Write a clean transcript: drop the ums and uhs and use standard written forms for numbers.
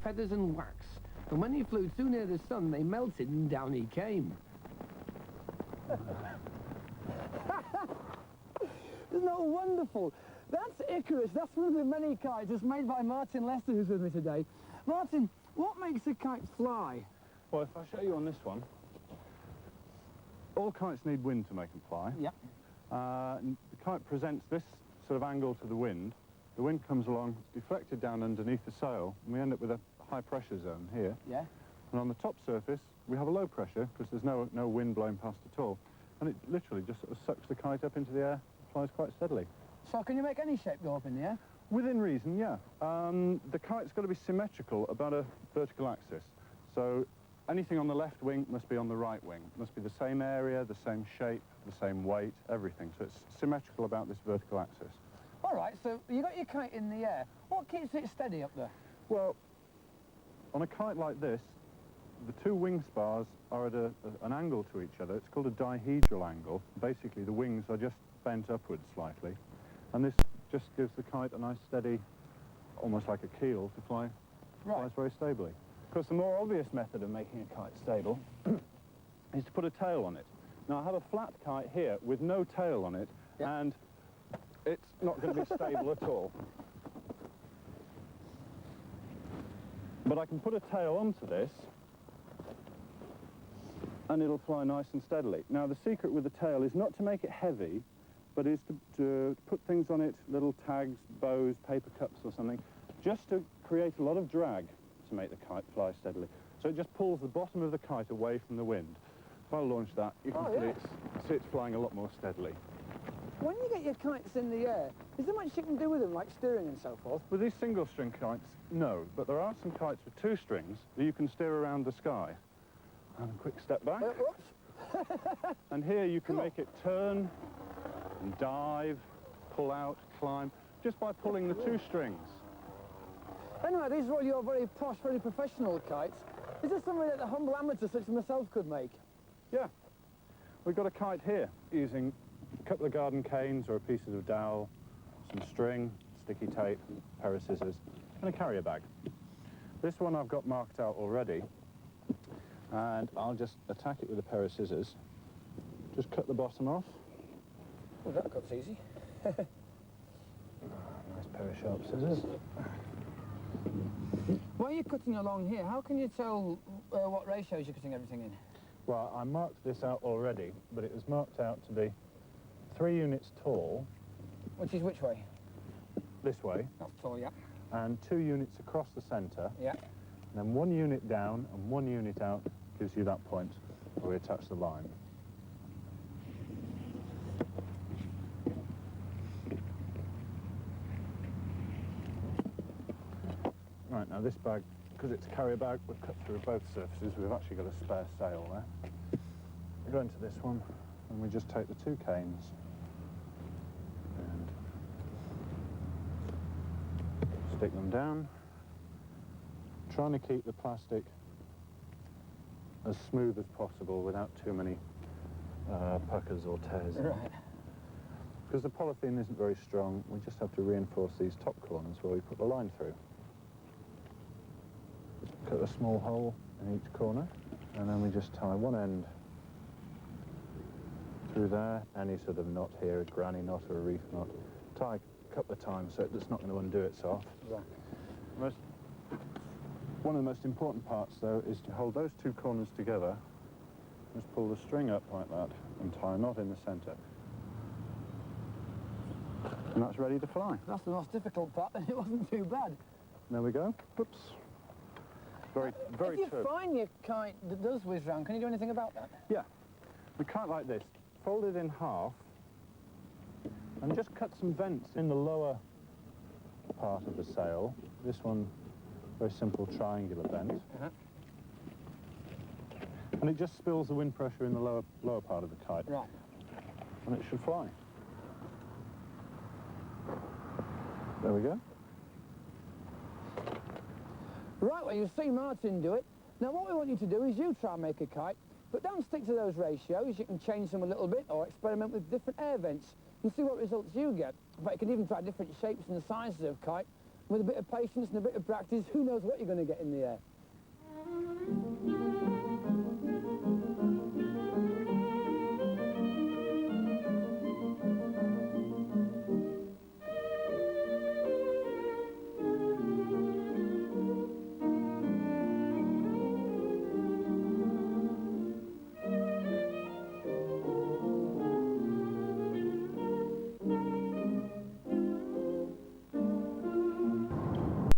feathers and wax. And when he flew too near the sun, they melted and down he came. Isn't that wonderful? That's Icarus. That's one of the many kites that's made by Martin Lester, who's with me today. Martin, what makes a kite fly? Well, if I show you on this one, all kites need wind to make them fly. Yeah. The kite presents this sort of angle to the wind. The wind comes along, it's deflected down underneath the sail, and we end up with a high pressure zone here. Yeah. And on the top surface, we have a low pressure, because there's no wind blowing past at all. And it literally just sort of sucks the kite up into the air and flies quite steadily. So can you make any shape go up in the air? Within reason, yeah. The kite's got to be symmetrical about a vertical axis. So anything on the left wing must be on the right wing. It must be the same area, the same shape, the same weight, everything. So it's symmetrical about this vertical axis. All right, so you got your kite in the air. What keeps it steady up there? Well, on a kite like this, the two wing spars are at an angle to each other. It's called a dihedral angle. Basically, the wings are just bent upwards slightly. And this just gives the kite a nice steady, almost like a keel, to fly. Right. Flies very stably. Of course, the more obvious method of making a kite stable is to put a tail on it. Now, I have a flat kite here with no tail on it, yeah. And it's not going to be stable at all. But I can put a tail onto this, and it'll fly nice and steadily. Now, the secret with the tail is not to make it heavy, but is to put things on it, little tags, bows, paper cups or something, just to create a lot of drag to make the kite fly steadily. So it just pulls the bottom of the kite away from the wind. If I launch that, you can see it's flying a lot more steadily. When you get your kites in the air, is there much you can do with them, like steering and so forth? With these single string kites, no, but there are some kites with two strings that you can steer around the sky. And a quick step back. Whoops. And here you can make it turn and dive, pull out, climb, just by pulling the two strings. Anyway, these are all your very posh, very professional kites. Is this something that the humble amateur such as myself could make? Yeah. We've got a kite here using a couple of garden canes or pieces of dowel, some string, sticky tape, a pair of scissors, and a carrier bag. This one I've got marked out already, and I'll just attack it with a pair of scissors. Just cut the bottom off. Oh, that cut's easy. Nice pair of sharp scissors. While you're cutting along here, how can you tell what ratios you're cutting everything in? Well, I marked this out already, but it was marked out to be 3 units tall. Which is which way? This way. That's tall, yeah. And 2 units across the centre. Yeah. And then 1 unit down and 1 unit out gives you that point where we attach the line. Right, now this bag, because it's a carrier bag, we've cut through both surfaces. We've actually got a spare sail there. We go into this one, and we just take the 2 canes and stick them down, trying to keep the plastic as smooth as possible without too many puckers or tears. Right. Because the polythene isn't very strong, we just have to reinforce these top corners where we put the line through. Cut a small hole in each corner, and then we just tie one end through there, any sort of knot here, a granny knot or a reef knot. Tie a couple of times so it's not going to undo itself. Right. One of the most important parts, though, is to hold those 2 corners together. Just pull the string up like that and tie a knot in the centre. And that's ready to fly. That's the most difficult part, and it wasn't too bad. There we go. Oops. Very If you true. find your kite that does whiz round, can you do anything about that? Yeah. We kite like this. Fold it in half and just cut some vents in the lower part of the sail. This one, very simple triangular vent. And it just spills the wind pressure in the lower part of the kite. Right. And it should fly. There we go. Right, well, you've seen Martin do it. Now, what we want you to do is you try and make a kite, but don't stick to those ratios. You can change them a little bit or experiment with different air vents and see what results you get. But you can even try different shapes and sizes of kite With a bit of patience and a bit of practice, who knows what you're going to get in the air.